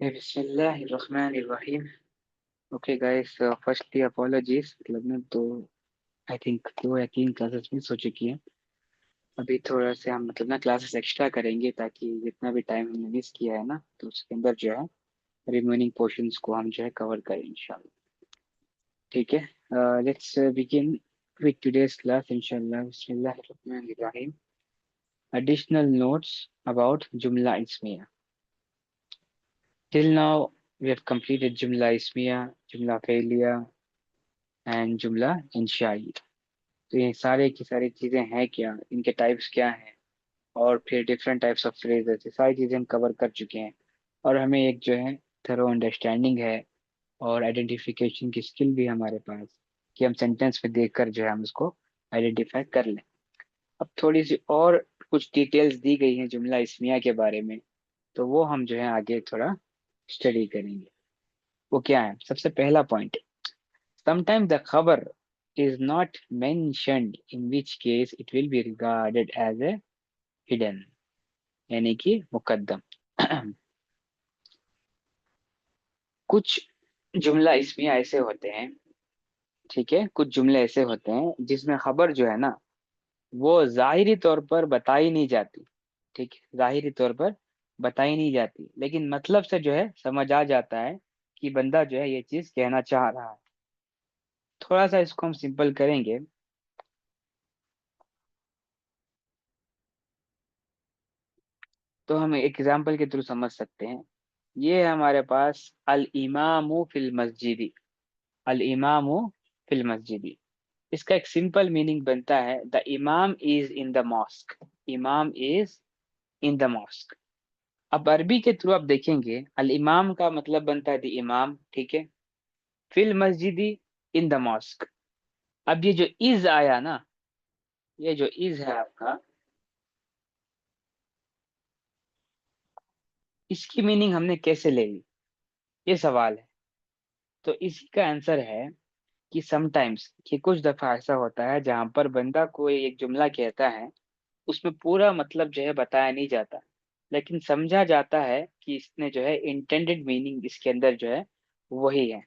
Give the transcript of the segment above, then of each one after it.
बिस्मिल्लाहिर्रहमानिर्रहीम। Okay guys, firstly apologies. मतलब मैं तो आई थिंक 2 या 3 क्लासेस मिस हो चुकी हैं। अभी थोड़ा से हम मतलब ना क्लासेस एक्स्ट्रा करेंगे ताकि जितना भी टाइम हमने मिस किया है ना तो उसके अंदर जो है रिमेनिंग पोर्शंस को हम जो है कवर करें इंशाल्लाह। ठीक है, let's begin with today's class इंशाल्लाह। बिस्मिल्लाहिर्रहमानिर्रहीम। एडिशनल नोट्स अबाउट जुमला इस्मिया। Till now, we have completed Jumla Ismiya, Jumla Failure and Jumla Insha'i। तो ये सारे की सारी चीज़ें हैं क्या, इनके टाइप्स क्या हैं, और फिर डिफरेंट टाइप्स ऑफ फ्रेजेस, ये सारी चीज़ें हम कवर कर चुके हैं। और हमें एक जो है थरो अंडरस्टैंडिंग है और आइडेंटिफिकेशन की स्किल भी है हमारे पास कि हम सेंटेंस में देखकर जो है हम उसको आइडेंटिफाई कर लें। अब थोड़ी सी और कुछ डिटेल्स दी गई हैं जुमला इस्मिया के बारे में, तो वो हम जो है आगे थोड़ा स्टडी करेंगे। वो क्या है? सबसे पहला point, sometimes the khabar is not mentioned, in which case it will be regarded as a hidden, यानी कि मुकद्दम। कुछ जुमला इसमें ऐसे होते हैं, ठीक है, कुछ जुमले ऐसे होते हैं जिसमें खबर जो है ना वो जाहिरी तौर पर बताई नहीं जाती। ठीक है, जाहिरी तौर पर बताई नहीं जाती, लेकिन मतलब से जो है समझ आ जाता है कि बंदा जो है ये चीज कहना चाह रहा है। थोड़ा सा इसको हम सिंपल करेंगे तो हम एग्जाम्पल के थ्रू समझ सकते हैं। ये है हमारे पास अल इमामु फिल मस्जिदी। अल इमामु फिल मस्जिदी, इसका एक सिंपल मीनिंग बनता है द इमाम इज इन द मॉस्क। इमाम इज इन द मॉस्क। अब अरबी के थ्रू आप देखेंगे अल इमाम का मतलब बनता है द इमाम, ठीक है। फिल मस्जिदी, इन द मॉस्क। अब ये जो इज आया ना, ये जो इज है आपका, इसकी मीनिंग हमने कैसे ले ली, ये सवाल है। तो इसी का आंसर है कि समटाइम्स, कि कुछ दफा ऐसा होता है जहां पर बंदा कोई एक जुमला कहता है, उसमें पूरा मतलब जो है बताया नहीं जाता, लेकिन समझा जाता है कि इसने जो है इंटेंडेड मीनिंग इसके अंदर जो है वही है।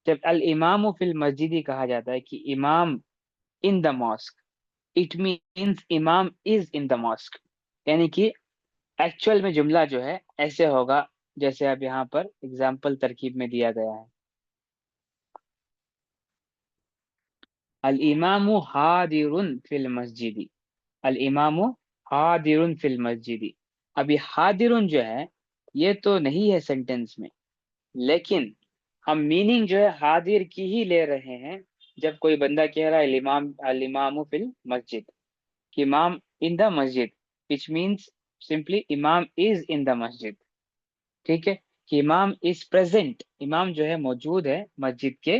जब अल इमाम फिल मस्जिदी कहा जाता है कि इमाम इन द मॉस्क, इट मीन्स इमाम इज इन द मॉस्क, यानी कि एक्चुअल में जुमला जो है ऐसे होगा जैसे अब यहाँ पर एग्जाम्पल तरकीब में दिया गया है। अल इमामु हादिरुन फिल मस्जिदी। अल इमामु हादिरुन फिल मस्जिदी। अभी हादिरुन जो है ये तो नहीं है सेंटेंस में, लेकिन हम मीनिंग जो है हादिर की ही ले रहे हैं। जब कोई बंदा कह रहा है अल इमामु फिल मस्जिद, कि इमाम इन द मस्जिद, विच मीन्स सिंपली इमाम इज इन द मस्जिद। ठीक है, कि इमाम इज प्रेजेंट, इमाम जो है मौजूद है मस्जिद के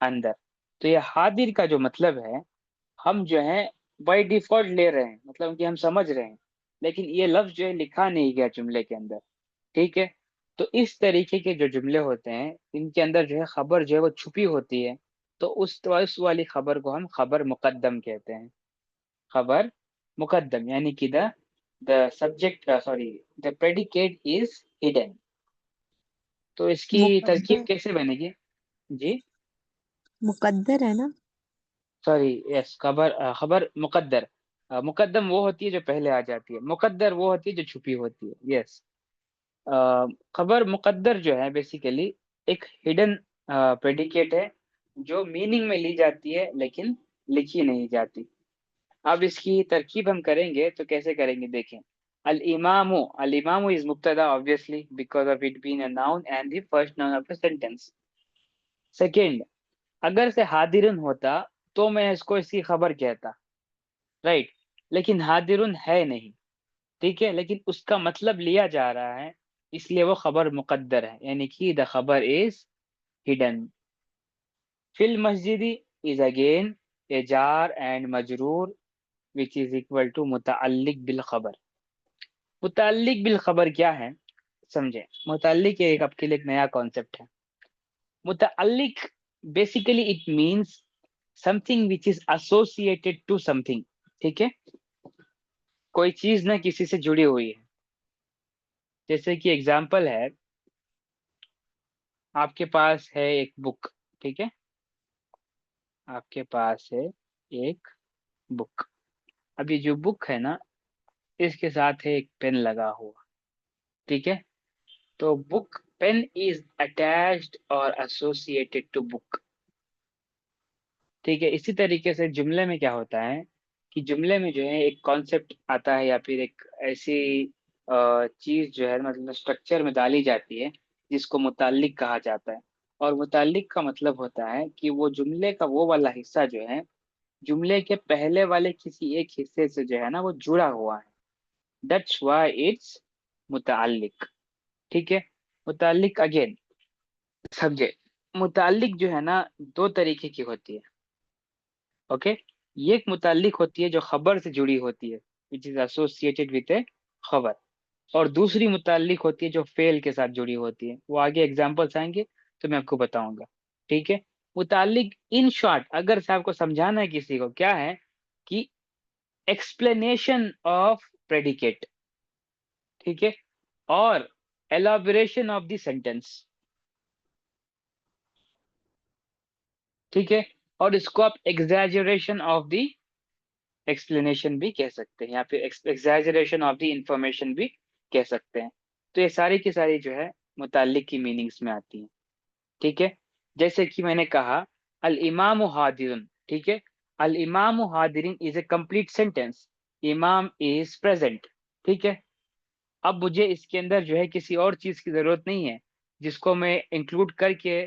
अंदर। तो ये हादिर का जो मतलब है हम जो है बाय डिफॉल्ट ले रहे हैं, मतलब कि हम समझ रहे हैं, लेकिन ये लफ्ज जो है लिखा नहीं गया जुमले के अंदर। ठीक है, तो इस तरीके के जो जुमले होते हैं इनके अंदर जो है खबर जो है वो छुपी होती है, तो उस वाली खबर को हम खबर मुकद्दम कहते हैं। खबर मुकद्दम यानी कि the subject, sorry, the predicate is hidden. तो इसकी तरकीब मुकद्दर। कैसे बनेगी? जी, मुकद्दर है ना। सॉरी, यस, खबर, खबर मुकद्दर। मुकद्दम वो होती है जो पहले आ जाती है, मुकद्दर वो होती है जो छुपी होती है। यस, खबर मुकद्दर जो है बेसिकली एक हिडन प्रेडिकेट है जो मीनिंग में ली जाती है लेकिन लिखी नहीं जाती। अब इसकी तरकीब हम करेंगे तो कैसे करेंगे, देखें। अल इमामु इज मुब्तदा obviously because of it being a noun and the first noun of a sentence. Second, अगर से हादिरुन होता तो मैं इसको इसकी खबर कहता, राइट, लेकिन हादिरुन है नहीं। ठीक है, लेकिन उसका मतलब लिया जा रहा है, इसलिए वो खबर मुकद्दर है, यानी कि द खबर इज हिडन। फिल मस्जिदी इज अगेन ए जार एंड मजरूर विच इज इक्वल टू मुतअल्लिक बिल खबर। मुतअल्लिक बिल खबर क्या है, समझे। मुतअल्लिक एक आपके लिए एक नया कॉन्सेप्ट है। मुतअल्लिक basically it means something which is associated to something. ठीक है, कोई चीज ना किसी से जुड़ी हुई है। जैसे कि एग्जाम्पल है, आपके पास है एक बुक, ठीक है, आपके पास है एक बुक। अब ये जो बुक है ना, इसके साथ है एक पेन लगा हुआ, ठीक है। तो बुक पेन इज अटैच्ड और एसोसिएटेड टू बुक, ठीक है। इसी तरीके से जुमले में क्या होता है कि जुमले में जो है एक कॉन्सेप्ट आता है या फिर एक ऐसी चीज जो है मतलब स्ट्रक्चर में डाली जाती है जिसको मुताल्लिक कहा जाता है। और मुताल्लिक का मतलब होता है कि वो जुमले का वो वाला हिस्सा जो है जुमले के पहले वाले किसी एक हिस्से से जो है ना वो जुड़ा हुआ है। दैट्स व्हाई इट्स मुताल्लिक, ठीक है। मुताल्लिक अगेन सब्जेक्ट, मुताल्लिक जो है ना दो तरीके की होती है, ओके। ये एक मुताल्लिक होती है जो खबर से जुड़ी होती है, विच इज एसोसिएटेड विद ए खबर। और दूसरी मुताल्लिक होती है जो फेल के साथ जुड़ी होती है, वो आगे एग्जांपल्स आएंगे तो मैं आपको बताऊंगा, ठीक है। मुताल्लिक इन शॉर्ट अगर से आपको समझाना है किसी को, क्या है कि एक्सप्लेनेशन ऑफ प्रेडिकेट, ठीक है, और एलाबोरेशन ऑफ द सेंटेंस, ठीक है। और इसको आप एग्जैजरेशन ऑफ द एक्सप्लेनेशन भी कह सकते हैं या फिर एग्जैजरेशन ऑफ द इंफॉर्मेशन भी कह सकते हैं। तो ये सारी की सारी जो है मुताल्लिक की मीनिंग्स में आती हैं, ठीक है। जैसे कि मैंने कहा अल इमाम हादिरुन, ठीक है। अल इमाम हादिरिन इज ए कंप्लीट सेंटेंस, इमाम इज प्रेजेंट, ठीक है। अब मुझे इसके अंदर जो है किसी और चीज की जरूरत नहीं है जिसको मैं इंक्लूड करके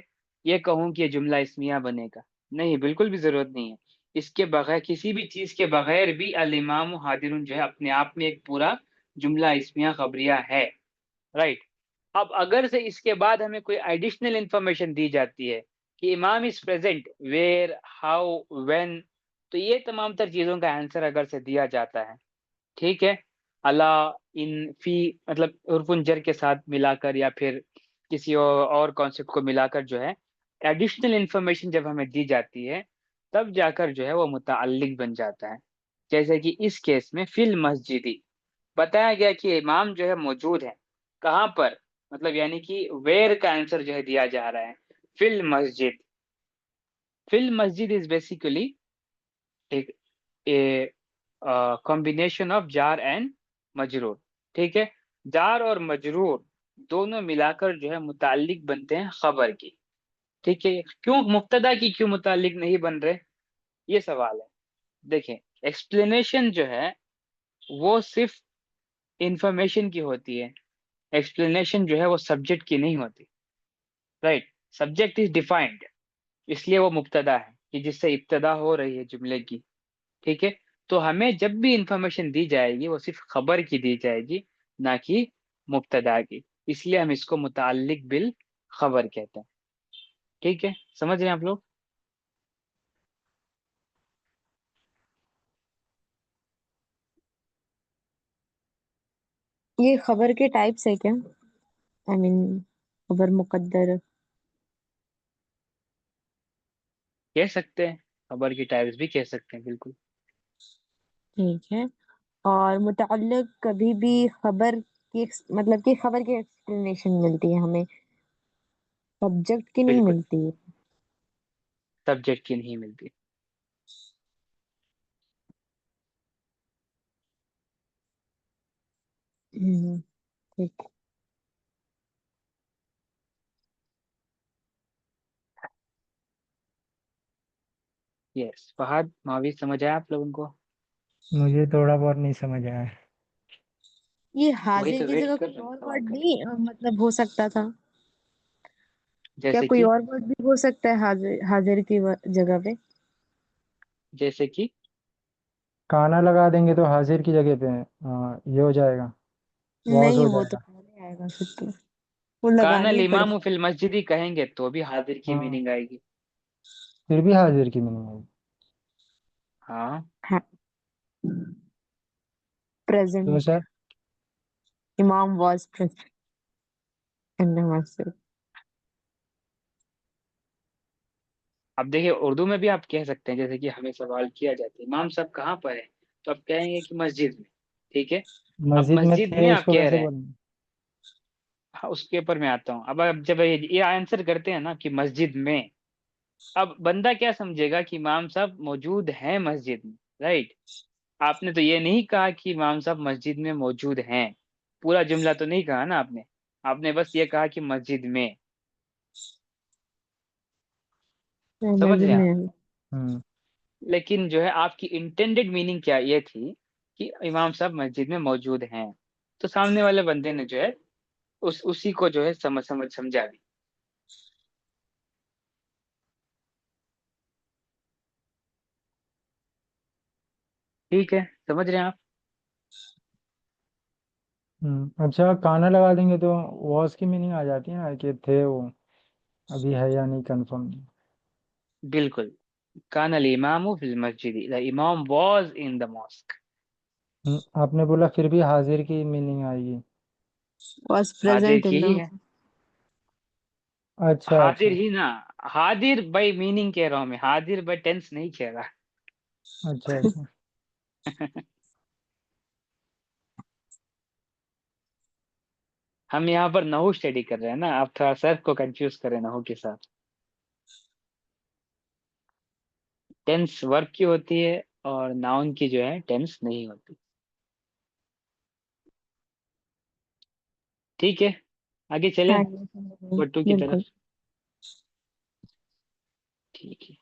ये कहूँ कि ये जुमला इस्मिया बनेगा, नहीं, बिल्कुल भी जरूरत नहीं है। इसके बगैर किसी भी चीज के बगैर भी अल इमाम हादिरुन जो है अपने आप में एक पूरा जुमला इस्मिया खबरिया है, राइट। अब अगर से इसके बाद हमें कोई एडिशनल इंफॉर्मेशन दी जाती है कि इमाम is present where how when, तो ये तमाम तर चीजों का आंसर अगर से दिया जाता है, ठीक है, अला इन फी मतलब उर्फुन जर के साथ मिलाकर या फिर किसी और कॉन्सेप्ट को मिलाकर जो है एडिशनल इंफॉर्मेशन जब हमें दी जाती है तब जाकर जो है वो मुताल्लिक बन जाता है। जैसे कि इस केस में फिल मस्जिदी बताया गया कि इमाम जो है मौजूद है, कहाँ पर, मतलब यानी कि वेयर का आंसर जो है दिया जा रहा है फिल मस्जिद। फिल मस्जिद इज बेसिकली एक ए कॉम्बिनेशन ऑफ जार एंड मजरूर, ठीक है। जार और मजरूर दोनों मिलाकर जो है मुताल्लिक बनते हैं खबर की, ठीक है। क्यों मुब्तदा की क्यों मुताल्लिक नहीं बन रहे, ये सवाल है। देखें, एक्सप्लेनेशन जो है वो सिर्फ इंफॉर्मेशन की होती है, एक्सप्लेनेशन जो है वो सब्जेक्ट की नहीं होती, राइट। सब्जेक्ट इज डिफाइंड, इसलिए वो मुब्तदा है कि जिससे इब्तदा हो रही है जुमले की, ठीक है। तो हमें जब भी इंफॉर्मेशन दी जाएगी वो सिर्फ खबर की दी जाएगी, ना कि मुब्तदा की, इसलिए हम इसको मुताल्लिक बिल खबर कहते हैं, ठीक है। समझ रहे हैं आप लोग? ये खबर के टाइप्स है क्या? आई मीन खबर मुकद्दर। कह सकते हैं, खबर की टाइप्स भी कह सकते हैं, बिल्कुल। ठीक है। और मुतअल्लिक कभी भी खबर की मतलब कि खबर की एक्सप्लेनेशन मिलती है हमें, सब्जेक्ट की नहीं बिल्कुल, मिलती है। सब्जेक्ट की नहीं मिलती। ठीक। यस फहद मावी, समझ आया आप लोगों को? मुझे थोड़ा बहुत नहीं समझ आया। ये वही हाजिर तो की वेट जगह कर कोई रहे हैं और सवाल वर्ड का। नहीं मतलब हो सकता था? क्या जैसे कोई कि, और वर्ड भी हो सकता है हाजिर हाजिर की जगह पे? जैसे कि काना लगा देंगे तो हाजिर की जगह पे ये हो जाएगा, वॉज नहीं, हो वो तो जाएगा। पहले आएगा फिर तो, वो कानल लगानी ही इमाम पड़ेगी। फिल मस्जिदी कहेंगे तो भी हाजिर की हाँ, मीनिंग आएगी। फिर भी हाजिर की मीनिंग होगी। हाँ, हाँ, तो प्रेजेंट। सर, इमाम वाज प्रेजेंट इन द मस्जिद। अब देखिए उर्दू में भी आप कह सकते हैं, जैसे कि हमें सवाल किया जाता है इमाम साहब कहाँ पर है, तो आप कहेंगे कि मस्जिद में, ठीक है। अब मस्जिद में मस्जिद में थे आप उसको कह कैसे रहे हैं, बोलेंगे? हाँ, उसके ऊपर मैं आता हूँ। अब जब ये आंसर करते हैं ना कि मस्जिद में, अब बंदा क्या समझेगा कि इमाम साहब मौजूद हैं मस्जिद में, राइट। आपने तो ये नहीं कहा कि इमाम साहब मस्जिद में मौजूद हैं, पूरा जुमला तो नहीं कहा ना आपने। आपने बस ये कहा कि मस्जिद में। समझ मस्जिद रहे हैं आप? में। हम्म। लेकिन जो है आपकी इंटेंडेड मीनिंग क्या ये थी कि इमाम साहब मस्जिद में मौजूद हैं। तो सामने वाले बंदे ने जो है उसी को जो है समझा भी। ठीक है, समझ रहे हैं आप? अच्छा, काना लगा देंगे तो वॉज की मीनिंग आ जाती है ना, कि थे वो, अभी है या नहीं कंफर्म नहीं। बिल्कुल। कान अल इमामु फिल मस्जिद, द इमाम वाज इन द मॉस्क। आपने बोला फिर भी हाजिर की मीनिंग आएगी। was हाजिर present की in ही the। है। अच्छा हाजिर अच्छा। ही ना। हाजिर बाई मीनिंग कह रहा हूं मैं, हाजिर बाई टेंस नहीं कह रहा। अच्छा अच्छा। हम यहाँ पर नहू स्टडी कर रहे हैं ना, आप थोड़ा सर को कंफ्यूज करें नहू के साथ। टेंस वर्ब की होती है और नाउन की जो है टेंस नहीं होती। ठीक है, आगे चलें हाँ नंबर टू की बिल्कुल। तरफ। ठीक है।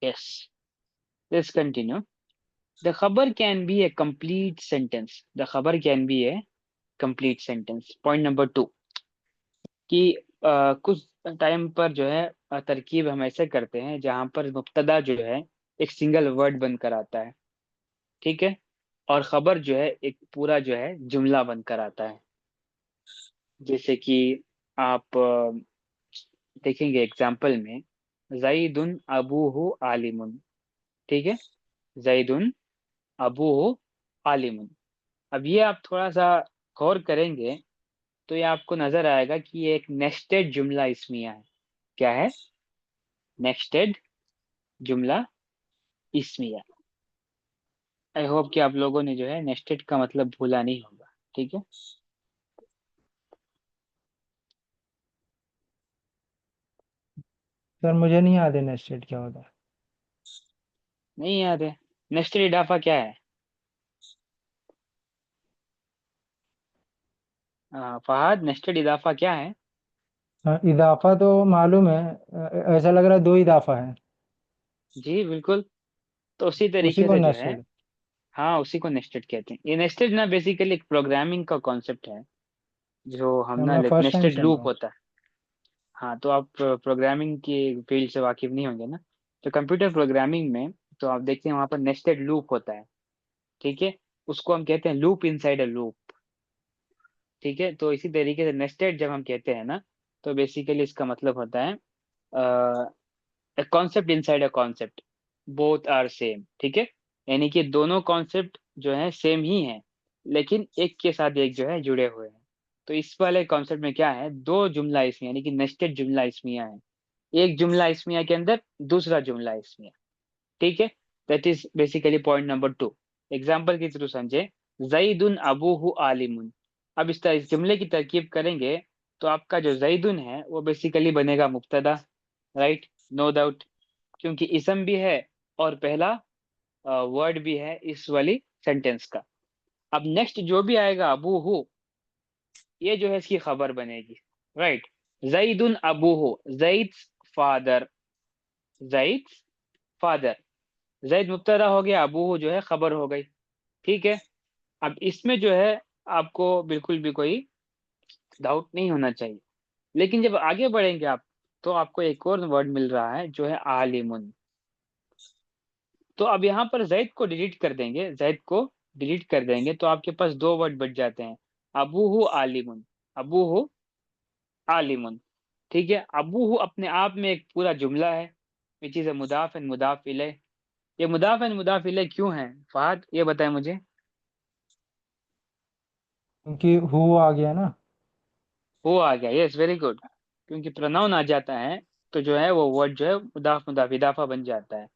Yes, let's continue. द खबर can be a complete sentence, the खबर can be a complete sentence. Point number two, कि कुछ टाइम पर जो है तरकीब हम ऐसे करते हैं जहां पर मुब्तदा जो है एक सिंगल वर्ड बनकर आता है, ठीक है, और खबर जो है एक पूरा जो है जुमला बनकर आता है। जैसे कि आप देखेंगे एग्जाम्पल में, जईदुन अबूहु आलिमुन, ठीक है, जईदुन अबूहु आलिमुन। अब ये आप थोड़ा सा गौर करेंगे तो ये आपको नजर आएगा कि ये एक नेस्टेड जुमला इसमिया है। क्या है? नेस्टेड जुमला इसमिया। आई होप कि आप लोगों ने जो है नेस्टेड का मतलब भूला नहीं होगा। ठीक है, सर मुझे नहीं याद है नेस्टेड क्या होता है। नहीं याद है? नेस्टेड इडाफा क्या है? फहद, नेस्टेड इदाफा क्या है? इजाफा तो मालूम है। ऐसा लग रहा है दो इजाफा है। जी बिल्कुल। तो उसी उसी तरीके को से जो है, नेस्टेड। हाँ, उसी को नेस्टेड कहते हैं। ये नेस्टेड ना बेसिकली एक प्रोग्रामिंग का कॉन्सेप्ट है, जो हम ना मैं फर्स्ट टाइम नेस्टेड सुन रहा लूप हूँ। होता है। हाँ, तो आप प्रोग्रामिंग की फील्ड से वाकिफ नहीं होंगे ना। तो कंप्यूटर प्रोग्रामिंग में तो आप देखते हैं वहां पर नेस्टेड लूप होता है, ठीक है, उसको हम कहते हैं लूप इनसाइड अ लूप। ठीक है, तो इसी तरीके से नेस्टेड जब हम कहते हैं ना, तो बेसिकली इसका मतलब होता है concept inside a concept, both are same. ठीक है, यानी कि दोनों कॉन्सेप्ट जो है सेम ही हैं, लेकिन एक के साथ एक जो है जुड़े हुए हैं। तो इस वाले कॉन्सेप्ट में क्या है, दो जुमला इसमिया यानी कि नेस्टेड जुमला इसमिया है। एक जुमला इसमिया के अंदर दूसरा जुमला इसमिया। ठीक है, that is basically point number to. Example के थ्रू समझे, जईदुन अबूहु आलिमुन। अब इस तरह इस जुमले की तरकीब करेंगे तो आपका जो जईदुन है वो बेसिकली बनेगा मुब्तदा, राइट, नो डाउट, क्योंकि इसम भी है और पहला वर्ड भी है इस वाली सेंटेंस का। अब नेक्स्ट जो भी आएगा अबूहु, ये जो है इसकी खबर बनेगी, राइट। जईदुन अबूहु, जईद फादर, जईद फादर। जैद मुब्तदा हो गया, अबूहु जो है खबर हो गई। ठीक है, अब इसमें जो है आपको बिल्कुल भी कोई डाउट नहीं होना चाहिए। लेकिन जब आगे बढ़ेंगे आप, तो आपको एक और वर्ड मिल रहा है जो है आलिमुन। तो अब यहाँ पर जैद को डिलीट कर देंगे, जैद को डिलीट कर देंगे तो आपके पास दो वर्ड बच जाते हैं, अबूहु आलिमुन, अबूहु आलिमुन। ठीक है, अबूहु अपने आप में एक पूरा जुमला है, विच इज मुदाफ एंड मुदाफ इलैह। ये मुदाफ एंड मुदाफ इलैह क्यों है फहद, ये बताएं मुझे। क्योंकि हु आ गया ना। वो आ गया, यस वेरी गुड, क्योंकि प्रोनाउन आ जाता है तो जो है वो वर्ड जो है मुदाफ मुदाफ इदाफा बन जाता है।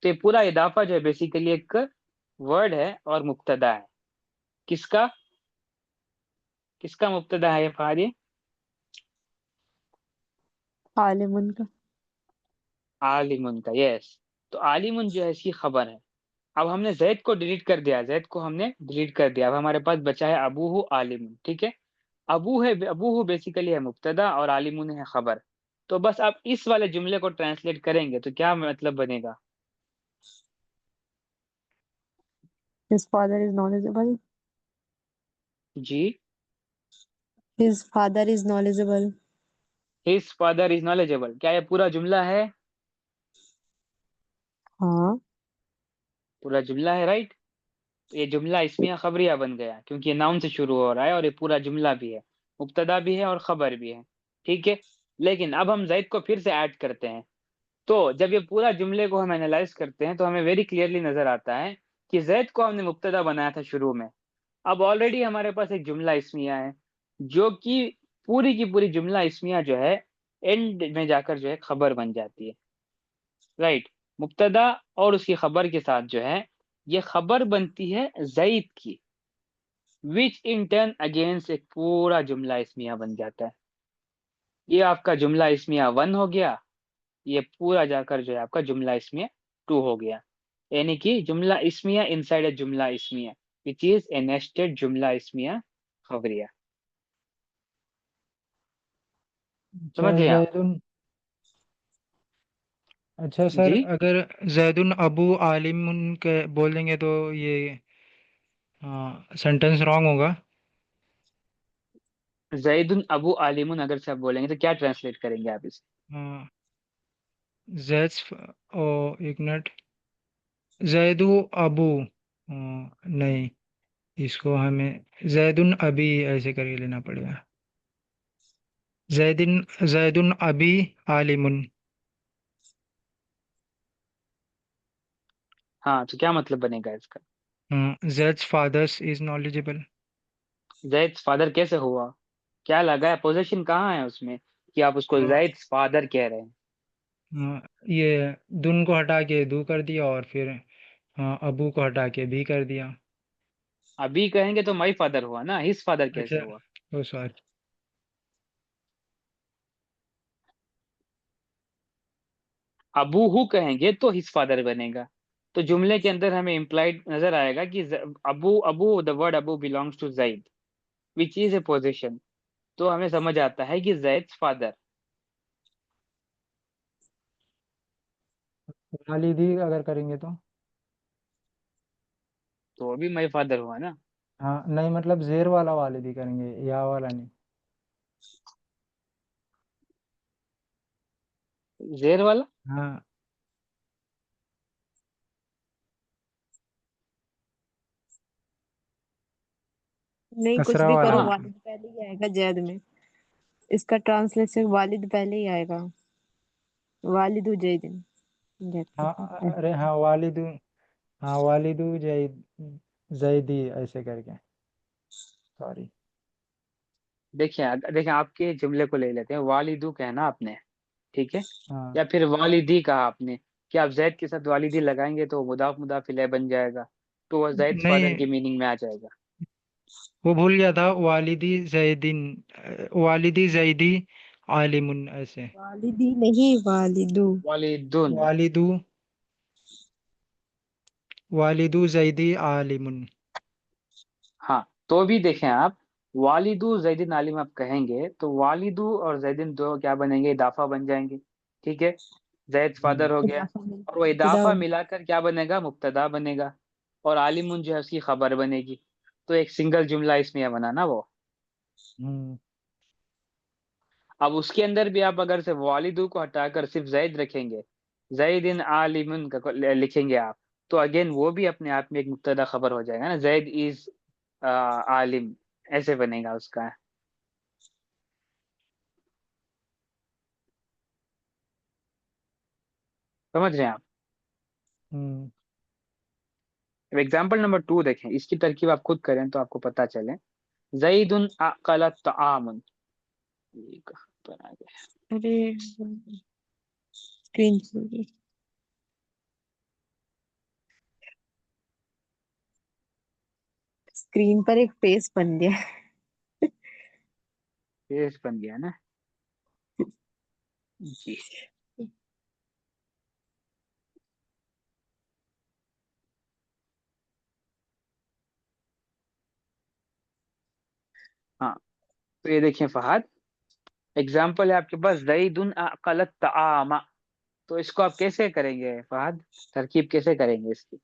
तो ये पूरा इदाफा जो है बेसिकली एक वर्ड है और मुब्तदा है। किसका किसका मुब्तदा है ये फहद ये? आलिमुन का। आलिमुन का, यस। तो आलिमुन जो है इसकी खबर है। अब हमने जैद को डिलीट कर दिया, जैद को हमने डिलीट कर दिया। अब हमारे पास बचा है अबूहु आलिमुन, ठीक है। अबूहु बेसिकली है मुब्तदा और आलिमुन है खबर। तो बस आप इस वाले जुमले को ट्रांसलेट करेंगे तो क्या मतलब बनेगा? His father is knowledgeable. जी, His father is knowledgeable. His father is knowledgeable, क्या ये पूरा जुमला है? हाँ। पूरा जुमला है, राइट। तो ये जुमला इसमिया खबरिया बन गया क्योंकि ये नाउन से शुरू हो रहा है और ये पूरा जुमला भी है, मुब्तदा भी है और खबर भी है, ठीक है। लेकिन अब हम जैद को फिर से ऐड करते हैं। तो जब ये पूरा जुमले को हम एनालाइज करते हैं तो हमें वेरी क्लियरली नजर आता है कि जैद को हमने मुब्तदा बनाया था शुरू में। अब ऑलरेडी हमारे पास एक जुमला इसमिया है जो कि पूरी की पूरी जुमला इसमिया जो है एंड में जाकर जो है खबर बन जाती है, राइट। मुब्तदा और उसकी खबर के साथ जो है ये खबर बनती है जईद की, विच इन टर्न अगेंस्ट एक पूरा जुमला इसमिया बन जाता है। ये आपका जुमला इसमिया वन हो गया, ये पूरा जाकर जो है आपका जुमला इसमिया टू हो गया। यानी कि जुमला इसमिया इनसाइड ए जुमला इसमिया विच इज ए नेस्टेड जुमला इसमिया खबरिया। अच्छा समझ गए आप? जैदुन। अच्छा सर, जी, अगर जैदुन अबू आलिमुन के बोल देंगे तो ये सेंटेंस रॉन्ग होगा। जैदुन अबू आलिमुन अगर से आप बोलेंगे तो क्या ट्रांसलेट करेंगे आप इसे? हाँ, जैद ओ एक मिनट, जैदु अबू, नहीं, इसको हमें जैदुन अबी ऐसे करके लेना पड़ेगा। जैदिन जैदुन अबी आलिमुन। हाँ, तो क्या मतलब बनेगा इसका? Zaid's fathers is knowledgeable. जैद फादर कैसे हुआ? क्या लगा है, पोजीशन कहाँ है उसमें कि आप उसको जैद फादर कह रहे हैं? ये दुन को हटा के दू कर दिया और फिर अबू को हटा के भी कर दिया। अभी कहेंगे तो माई फादर हुआ ना, हिज फादर कैसे अच्छा, हुआ? ओ सॉरी। अबूहू कहेंगे तो हिज फादर बनेगा। तो जुमले के अंदर हमें इम्प्लाइड नजर आएगा कि Abu Abu the word Abu belongs to Zaid which is a position. तो हमें समझ आता है कि जैद फादर। वालिदी अगर करेंगे तो। तो अभी माई फादर हुआ ना। हाँ नहीं, मतलब जेर वाला वालिदी करेंगे, या वाला नहीं। जेर वाला? हाँ, नहीं, कुछ कसरा भी वाला करो, हाँ, वालिद पहले ही आएगा जैद में। इसका ट्रांसलेशन वालिद पहले ही आएगा। वालिदु जैदिन। जैद के हाँ, साथ अरे हाँ वालिदू, हाँ वालिदू जैद, जैदी ऐसे करके, सॉरी। देखिए आपके जुमले को ले लेते हैं। वालिदू कहना आपने, ठीक है, हाँ, या फिर वालिदी कहा आपने। कि आप जैद के साथ वालिदी लगाएंगे तो मुदाफ मुदाफ इलैह बन जाएगा, तो वह जैद फादर नहीं, की मीनिंग में आ जाएगा। वो भूल गया था, वालिदी जैदिन, वालिदी जैदी आलिमुन ऐसे। वालिदी नहीं, वालिदु। वालिदुन। वालिदू, वालिदू जैदी आलिमुन। हाँ, तो भी देखें आप, वालिदू जैदिन आलिम आप कहेंगे तो वालिदू और जैदिन दो क्या बनेंगे, इदाफा बन जाएंगे, ठीक है। जैद हम्म। फादर हो गया, इजाफा और वो मिलकर इदाफा मिलाकर क्या बनेगा, मुब्तदा बनेगा। और आलिमुन जो है उसकी खबर बनेगी। तो एक सिंगल जुमला इसमें यह बना ना वो। हम्म। अब उसके अंदर भी आप अगर से वालिदू को हटाकर सिर्फ जैद रखेंगे, जैदिन आलिमुन का लिखेंगे आप, तो अगेन वो भी अपने आप में एक मुब्तदा खबर हो जाएगा ना, जैद इज आलिम, ऐसे बनेगा उसका। समझ रहे हैं आप? हम्म। अब एग्जाम्पल नंबर टू देखें, इसकी तरकीब आप खुद करें तो आपको पता चले। जईदुन अकल तामुन, ये कहाँ पर आ गया? अरे स्क्रीन चाहिए। स्क्रीन पर एक फेस बन गया। फेस बन गया ना। जी। हाँ, तो ये देखिए फहद, एग्जाम्पल है आपके पास, जईदुन अकलत तआमा। तो इसको आप कैसे करेंगे फहद, तरकीब कैसे करेंगे इसकी?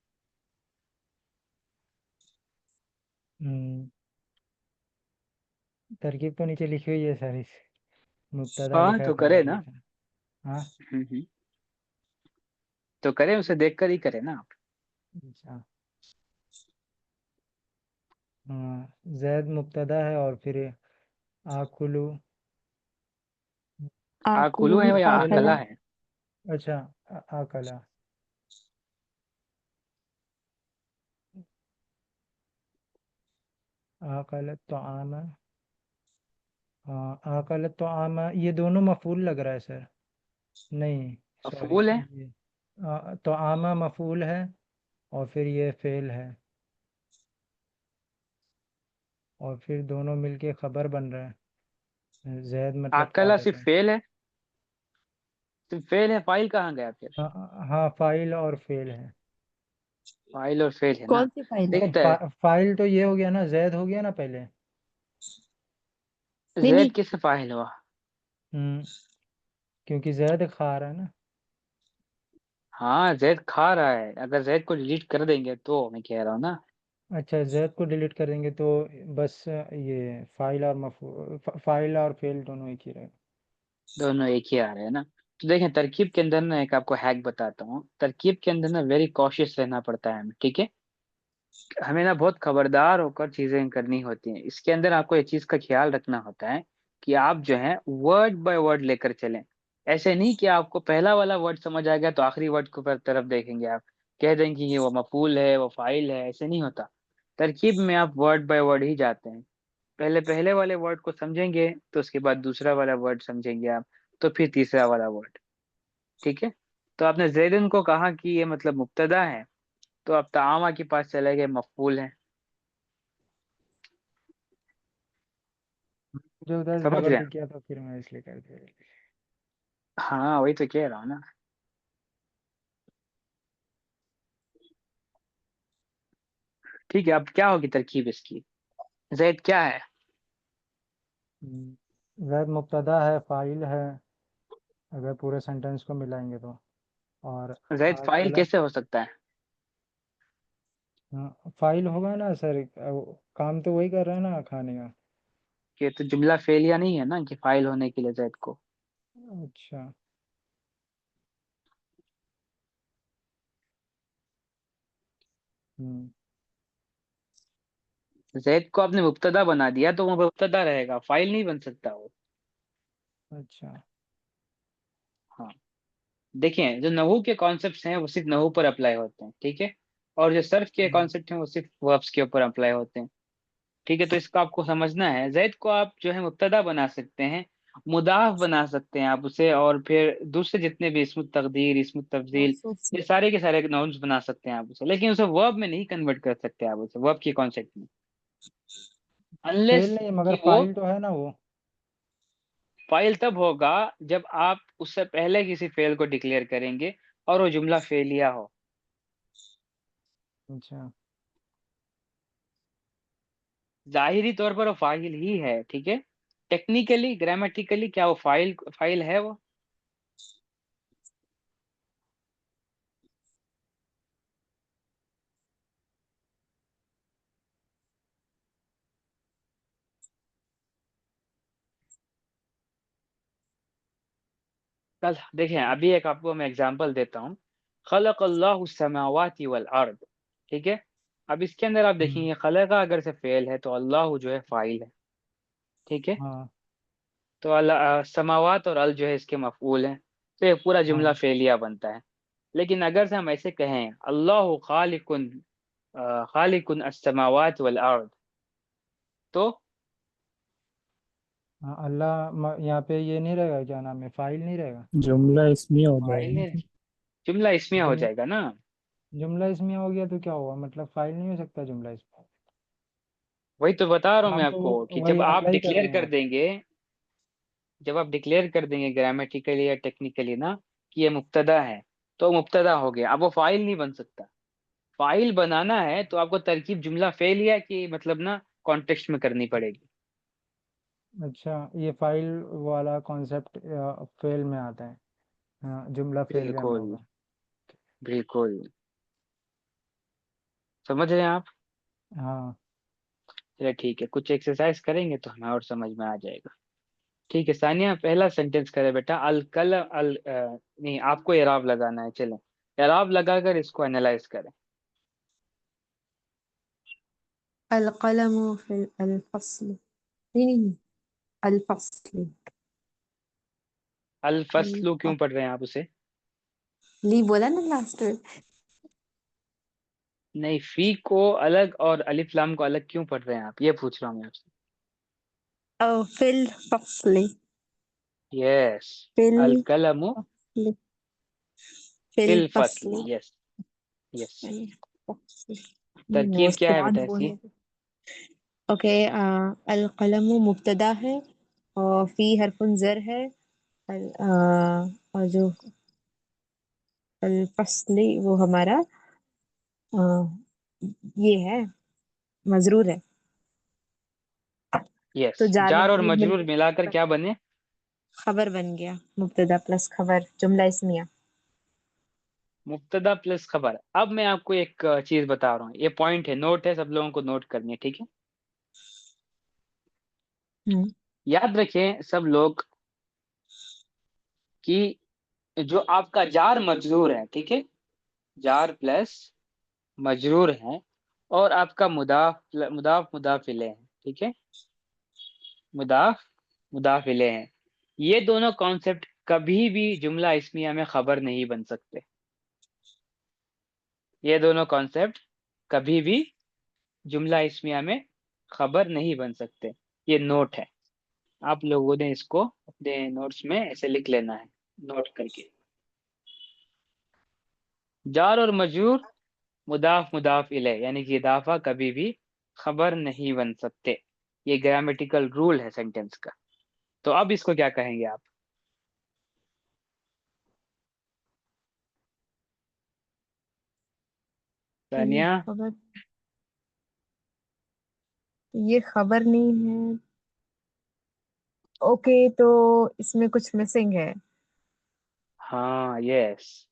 हम्म, तरकीब तो नीचे लिखी हुई है सारी। मुब्तदा हाँ लिखा है, तो करे खबर ना। लिखा है। हाँ। हम्म। तो करें, उसे देखकर ही करें ना आप। अच्छा। हाँ, जैद मुब्तदा है और फिर आकुलू आकुलू आकुलू है या फेल है। आकला आकला। है? अच्छा, आकला। आकल तो आमा। हाँ, आकल तो आमा, ये दोनों मफूल लग रहा है सर। नहीं, सॉरी। मफूल है। ये तो आमा मफूल है और फिर ये फेल है और फिर दोनों मिलके खबर बन रहा है। जैद मतलब आकला फाइल सिर्फ है। फेल है? सिर्फ फेल है, फाइल कहाँ गया फिर? हाँ हाँ, फाइल और फेल है। फाइल और फेल है ना। कौन सी फाइल? देखते हैं। फाइल तो ये हो गया ना, जैद हो गया ना पहले। नहीं नहीं। जैद किससे फाइल हुआ? हम्म, क्योंकि जैद खा रहा है ना। हाँ, जैद खा रहा है, अगर जैद को डिलीट कर देंगे तो मैं कह रहा हूँ ना। अच्छा, जैद को डिलीट कर देंगे तो बस ये फाइल और फाइल और फेल दोनों एक ही रहेगा। दोनों एक ही आ रहे हैं ना। तो देखें, तरकीब के अंदर ना एक आपको हैक बताता हूँ। तरकीब के अंदर ना वेरी कॉशियस रहना पड़ता है हमें, ठीक है। हमें ना बहुत खबरदार होकर चीजें करनी होती हैं। इसके अंदर आपको एक चीज का ख्याल रखना होता है कि आप जो है वर्ड बाय वर्ड लेकर चलें। ऐसे नहीं कि आपको पहला वाला वर्ड समझ आ गया तो आखिरी वर्ड को पर तरफ देखेंगे आप, कह देंगे कि ये वो मफूल है, वो फाइल है। ऐसे नहीं होता। तरकीब में आप वर्ड बाय वर्ड ही जाते हैं। पहले पहले वाले वर्ड को समझेंगे, तो उसके बाद दूसरा वाला वर्ड समझेंगे आप, तो फिर तीसरा वाला वर्ड। ठीक है। तो आपने जैदन को कहा कि ये मतलब मुब्तदा है, तो आप तामा के पास चले गए, मफूल है। जो उधर से समझ डबल रहे हैं? टिक किया तो फिर मैं इसलिए कर दिया। हाँ वही तो कह रहा हूँ ना। ठीक है, अब क्या होगी तरकीब इसकी? जैद क्या है? जैद मुब्तदा है, फाइल है, अगर पूरे सेंटेंस को मिलाएंगे तो। और जैद फाइल आकला। कैसे हो सकता है? हाँ, फाइल होगा ना सर, काम तो वही कर रहा है ना, खाने का। कि तो जुमला फेलिया नहीं है ना कि फाइल होने के लिए जैद को। अच्छा। हम्म। जैद को आपने मुब्तदा बना दिया तो वो मुब्तदा रहेगा, फाइल नहीं बन सकता वो। अच्छा। हाँ। देखिए, जो नहू के कॉन्सेप्ट्स हैं वो सिर्फ नहू पर अप्लाई होते हैं, ठीक है। और जो सर्फ के हम्म, कॉन्सेप्ट हैं वो सिर्फ वर्ब्स के ऊपर अप्लाई होते हैं। ठीक है, तो इसको आपको समझना है। जैद को आप जो है मुब्तदा बना सकते हैं, मुदाफ बना सकते हैं आप उसे, और फिर दूसरे जितने भी इसमें तकदीर, इसमें तफजील, मौसूफ से। ये सारे के सारे नाउन्स बना सकते हैं आप उसे, लेकिन उसे वर्ब में नहीं कन्वर्ट कर सकते आप उसे, वर्ब के कॉन्सेप्ट में, अनलेस फेल नहीं मगर कि वो फाइल तो है ना वो। फाइल तब होगा जब आप उससे पहले किसी फेल को डिक्लेयर करेंगे और वो जुमला फेलिया हो। अच्छा। जाहिरी तौर पर वो फाइल ही है, ठीक है। टेक्निकली ग्रामेटिकली क्या वो फाइल फाइल है वो? कल देखें, अभी एक आपको मैं एग्जांपल देता हूँ। खलक़ल्लाहु समावाति वल अर्द। ठीक है। अब इसके अंदर आप हम्म। देखेंगे, खलका अगर से फेल है तो अल्लाह जो है फाइल है। ठीक है। हाँ तो अल्लाह, समावात और अल जो है इसके मफूल है। तो ये पूरा जुमला हाँ। फेलिया बनता है। लेकिन अगर से हम ऐसे कहें, अल्लाह खालिकुन, खालिकुन अस्समावात वल अर्द, तो हाँ अल्लाह यहाँ पे ये नहीं रहेगा, क्या नाम है, फाइल नहीं रहेगा। जुमला इसमें हो फाइल जाएगा नहीं, फिर। जुमला इसमें हो जुम जाएगा ना। जुमला इसमें हो गया तो क्या हुआ, मतलब फाइल नहीं हो सकता जुमला इसमें। वही तो बता रहा हूँ मैं हम तो आपको कि वही जब आप अप्लाई कर डिक्लेयर रहे हैं कर आप। देंगे, जब आप डिक्लेयर कर देंगे ग्रामेटिकली या टेक्निकली ना कि ये मुब्तदा है, तो मुब्तदा हो गया। अब वो फाइल नहीं बन सकता। फाइल बनाना है तो आपको तरकीब जुमला फेल या कि मतलब ना कॉन्टेक्स्ट में करनी पड़ेगी। अच्छा, ये फाइल वाला कॉन्सेप्ट फेल में आता है। हाँ, जुमला फेल में बिल्कुल, होगा। बिल्कुल। समझ रहे हैं आप? हाँ। चलिए ठीक है, कुछ एक्सरसाइज करेंगे तो हमें और समझ में आ जाएगा। ठीक है सानिया, पहला सेंटेंस करे बेटा। नहीं, आपको एराब लगाना है। चलें, एराब लगाकर इसको एनालाइज करें। अलकलमु फिल अलफस्ल। नहीं नहीं नहीं, अलफस्ल। अल फसलू अल्फ क्यों पढ़ रहे हैं आप उसे? ली बोला ना लास्ट में। नहीं, फी को अलग और अलिफ लाम को अलग क्यों पढ़ रहे हैं आप, ये पूछ रहा हूँ मैं आपसे। ओ फिल फस्ल। यस। फिल अल कलमु फस्ल। फिल फिल फसली, फस्ल। यस। यस। फिल फस्ल। तरकीब नोट्स क्या है याद बेटा इसकी? बोलने। ओके। अलकलमु मुब्तदा है और फी हरफुन जर है। और जो अलफस्ली वो हमारा अ, ये है, मजरूर है। यस, तो जार जार और मजरूर मिल मजरूर मिलाकर गया, क्या बने? खबर बन गया। मुब्तदा प्लस खबर, जुमला इस्मिया। मुब्तदा प्लस खबर। अब मैं आपको एक चीज बता रहा हूँ, ये पॉइंट है, नोट है, सब लोगों को नोट करनी है, ठीक है? हम्म। याद रखें सब लोग कि जो आपका जार मजरूर है, ठीक है, जार प्लस मजरूर है, और आपका मुदाफ मुदाफ इले है, ठीक है, मुदाफ मुदाफ इले है, ये दोनों कॉन्सेप्ट कभी भी जुमला इस्मिया में खबर नहीं बन सकते। ये दोनों कॉन्सेप्ट कभी भी जुमला इस्मिया में खबर नहीं बन सकते। ये नोट है, आप लोगों ने इसको अपने नोट्स में ऐसे लिख लेना है, नोट करके। जार और मजरूर मुदाफ मुदाफ इले यानी कि इदाफा कभी भी खबर नहीं बन सकते। ये ग्रामेटिकल रूल है सेंटेंस का। तो अब इसको क्या कहेंगे आप? ये तानिया? खबर, ये खबर नहीं है। ओके, तो इसमें कुछ मिसिंग है। हाँ, यस।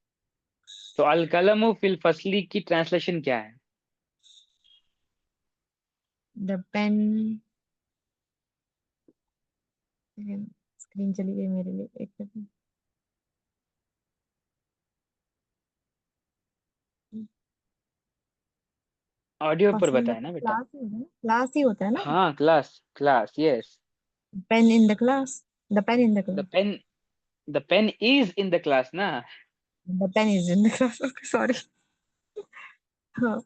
तो अल कलमु फिल फसली की ट्रांसलेशन क्या है? The pen. स्क्रीन चली गई मेरे लिए, एक सेकंड। ऑडियो पर फसल बताए मतलब ना बेटा। क्लास ही होता है ना, क्लास ही होता है ना। हाँ, class class, yes. Pen in the class. The pen in the the class. Pen, the pen is in the class ना। The pen is in the class. Okay sorry. हाँ।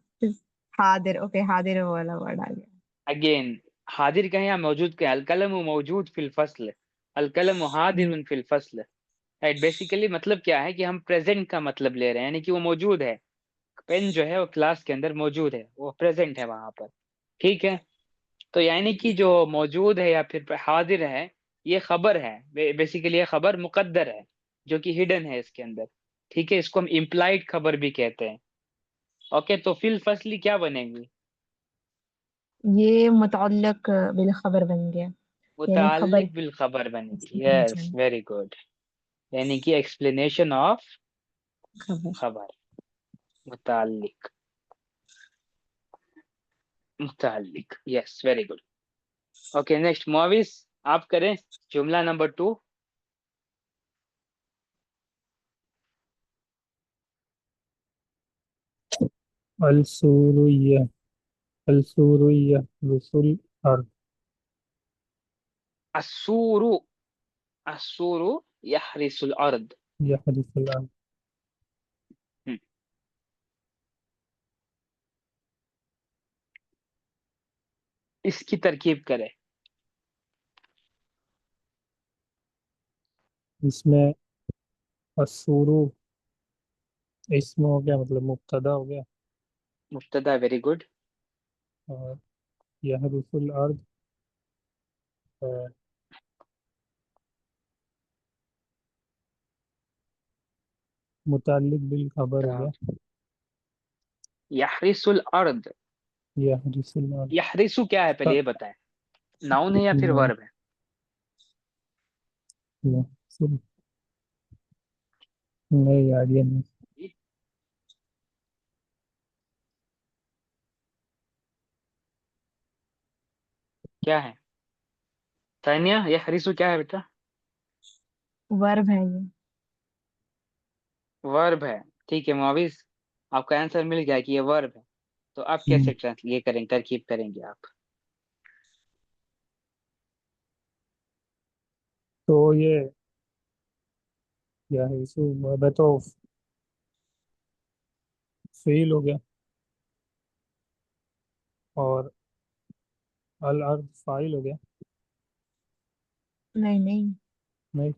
हादिर, ओके हादिर वाला वर्ड आ गया। Again, हाजिर कहें या मौजूद कहें, अल कलमु मौजूद फिल फसल, अल कलमु हम्म। हादिर फिल फसल। राइट, बेसिकली मतलब क्या है कि हम प्रेजेंट का मतलब ले रहे हैं, यानी कि वो मौजूद है। पेन जो है वो क्लास के अंदर मौजूद है, वो प्रेजेंट है वहां पर। ठीक है, तो यानी कि जो मौजूद है या फिर हाजिर है, ये खबर है। बेसिकली ये खबर मुकद्दर है, जो कि हिडन है इसके अंदर। ठीक है, इसको हम इम्प्लाइड खबर भी कहते हैं। ओके, तो फिल फसली क्या बनेगी? ये मुतअल्लिक बिल खबर बन गया। यानी खबर मुताल्लिक की बिल खबर बनेगी, यस, explanation, वेरी गुड। यानी कि एक्सप्लेनेशन ऑफ खबर। खबर, मुताल्लिक, मुताल्लिक, yes, very good. Okay, next movies, आप करें जुमला नंबर 2। अल सूरुय्या। अल सूरुय्या रसुल अर्द। अस्सूरु, अस्सूरु यहरिसुल अर्द। यहरिसल अर्द। हम्म, इसकी तरकीब करें। इसमें अस्सूरु इसमें हो गया, मतलब मुब्तदा हो गया। मुब्तदा, वेरी गुड। और यहरुसुल अर्द मुताल्लिक बिल खबर हो गया। यहरिसुल अर्द, यहरुसुल अर्द यहरिसु क्या है पहले का ये बताएं, नाउन है या फिर न- वर्ब है? यहरुसुल- नहीं यार, ये नहीं। क्या है तानिया, यहरिसु क्या है बेटा? वर्ब है ये। वर्ब है, ठीक है मुआविज, आपका आंसर मिल गया कि ये वर्ब है। तो आप हम्म, कैसे ट्रांसलेट ये करेंगे, तरकीब करेंगे आप? तो ये यहरुसु मैं तो फेल हो गया। और अल अर्द फाइल हो गया। नहीं नहीं, नहीं।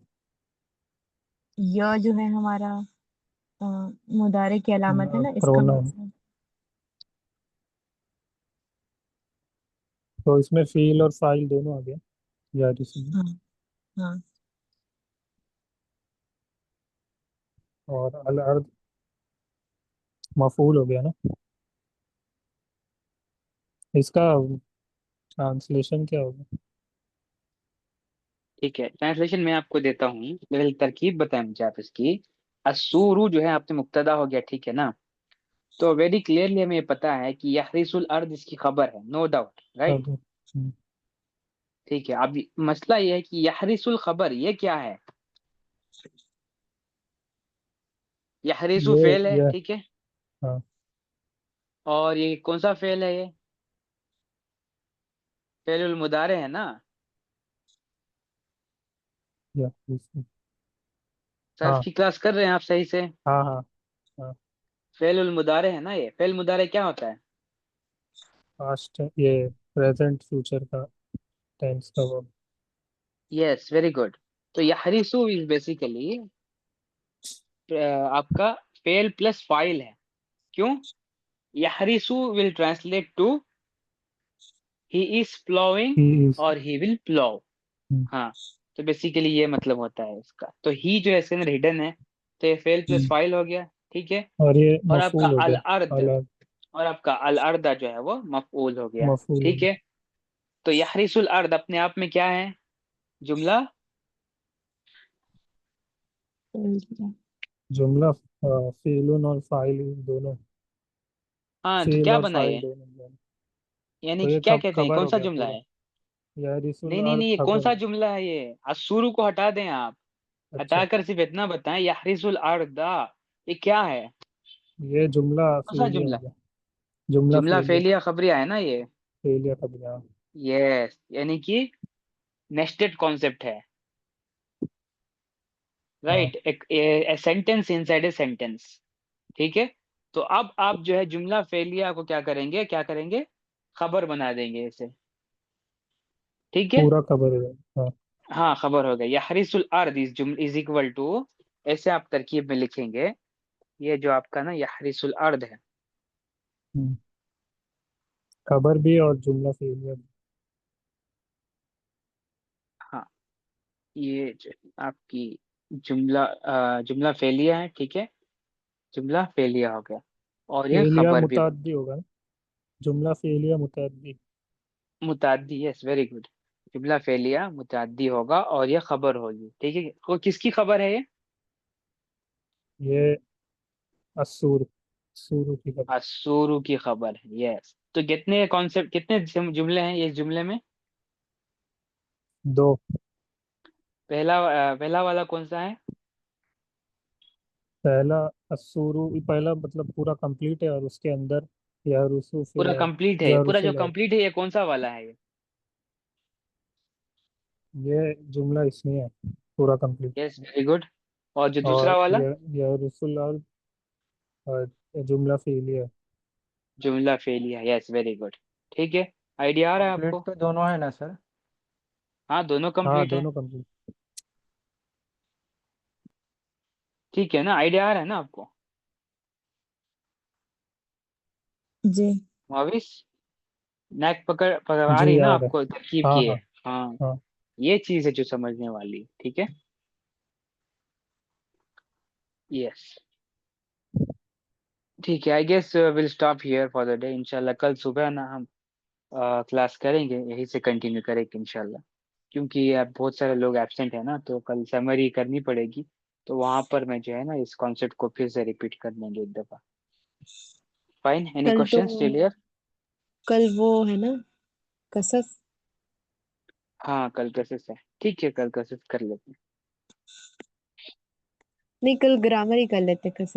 यह जो है हमारा अ, मुदारे की अलामत है ना, इसका प्रोनाउन। मतलब। तो इसमें फेल और फाइल दोनों आ गया यहरुसु में। हाँ हाँ। और अल अर्द मफूल हो गया ना। इसका ट्रांसलेशन क्या होगा? ठीक है, ट्रांसलेशन मैं आपको देता हूँ, पहले तरकीब बताएं मुझे आप इसकी। अस्सूरु जो है आपने मुक्तदा हो गया, ठीक है ना? तो वेरी क्लियरली हमें ये पता है कि यहरिसुल अर्द इसकी खबर है, नो डाउट, राइट? अब ठीक है, अब मसला ये है कि यहरिसुल खबर ये क्या है? यहरिसु ये फेल है, ये ठीक है। हाँ। और ये कौन सा फेल है ये? फेलुल मुदारे है ना? यहरुसु सर्फ हाँ की क्लास कर रहे हैं आप सही से? हाँ हाँ हाँ। फेलुल मुदारे है ना, ये फेल मुदारे क्या होता है? पास्ट ये प्रेजेंट फ्यूचर का टेंस का वर्ब। Yes, very good. तो यहरिसु इज बेसिकली आपका फेल प्लस फाइल है। क्यों? यहरिसु will translate to he is ploughing he is और ही विल प्लॉ। हाँ, तो बेसिकली ये मतलब होता है इसका। तो ही जो है इसके अंदर हिडन है, तो ये फेल प्लस फाइल हो गया, ठीक है। और ये और आपका मफूल हो अल गया। अर्द, अलग और आपका अल अर्दा जो है वो मफऊल हो गया, मफूल हो ठीक गया। है। तो यहरिसुल अर्द अपने आप में क्या है? जुमला। जुमला फेलुन और फाइल दोनों। हाँ, तो फेल क्या और बना फाइल ये? दोनों। यानी तो कि ये क्या कहते हैं, खबर कौन हो सा गया जुमला पूरा। है? यहरिसुल नहीं नहीं अर्द नहीं, ये कौन खबर। सा जुमला है ये? अस्सुरु को हटा दें आप। अच्छा। हटाकर सिर्फ इतना बताएं, यहरिसुल अर्दा ये क्या है? ये जुमला कौन सा फेलिया हो जुमला? गया। जुमला जुमला फेलिया। फेलिया खबरिया है ना ये? फेलिया का बयान। यस, यानी कि नेस्टेड कॉन्सेप्ट है, हाँ। राइट? एक सेंटेंस इनसाइड ए सेंटेंस, ठीक है। तो अब आप जो है जुमला फेलिया को क्या करेंगे, क्या करेंगे? खबर बना देंगे इसे, ठीक है। पूरा खबर हो गया। हाँ। हाँ, खबर हो गई। यहरिसुल अर्द इज इक्वल टू, ऐसे आप तरकीब में लिखेंगे, ये जो आपका ना यहरिसुल अर्द है। हम्म, खबर भी और जुमला फेलिया भी। हाँ, ये जो आपकी जुमला फेलिया है, ठीक है। जुमला फेलिया हो गया, और ये फेलिया खबर भी बन मुतअद्दी होगा ना। जुमला फेलिया मुतअद्दी। गई, मुताद्दी, यस वेरी गुड। जुमला फेलिया मुताद्दी होगा और ये खबर होगी, ठीक है। वो किसकी खबर है ये? ये असूर सूर की खबर। अस्सूरू की खबर है, यस। तो कितने कॉन्सेप्ट, कितने जुमले हैं ये जुमले में? दो। पहला वाला कौन सा है? पहला असूरू पहला मतलब पूरा कंप्लीट है, और उसके अंदर या रुसूफ पूरा है। कंप्लीट है ये, या पूरा जो रुसुल है। कंप्लीट है ये कौन सा वाला है ये? ये जुमला इसमें है, पूरा कंप्लीट। Yes, very good. और जो दूसरा और वाला? या रुसुल और जुमला फेलिया है। जुमला फेलिया, यस वेरी गुड, ठीक है। आइडिया आ रहा है कंप्लीट आपको? तो दोनों है ना सर? हाँ, दोनों हाँ कंप्लीट है। दोनों कंप्लीट। ठीक है ना, आइडिया आ रहा है ना आपको? जी। मुहाविस, नेक पकड़ा जी रही ना यार। आपको तरकीब हाँ की है। हाँ। हाँ, हाँ। ये चीज है जो समझने वाली, ठीक है। यस, ठीक है, I guess will stop here for the day. इंशाल्लाह कल सुबह ना हम क्लास करेंगे, यहीं से कंटिन्यू करेंगे इंशाल्लाह। क्योंकि अब बहुत सारे लोग एब्सेंट है ना, तो कल समरी करनी पड़ेगी। तो वहां पर मैं जो है ना इस कॉन्सेप्ट को फिर से रिपीट कर देंगे एक दफा। फाइन, एनी कल तो क्वेश्चंस स्टिल हियर? कल वो है ना, कसस। हाँ, कल कैसे है, ठीक है, कल कैसे कर लेते हैं। नहीं, कल ग्रामर ही कर लेते कसस।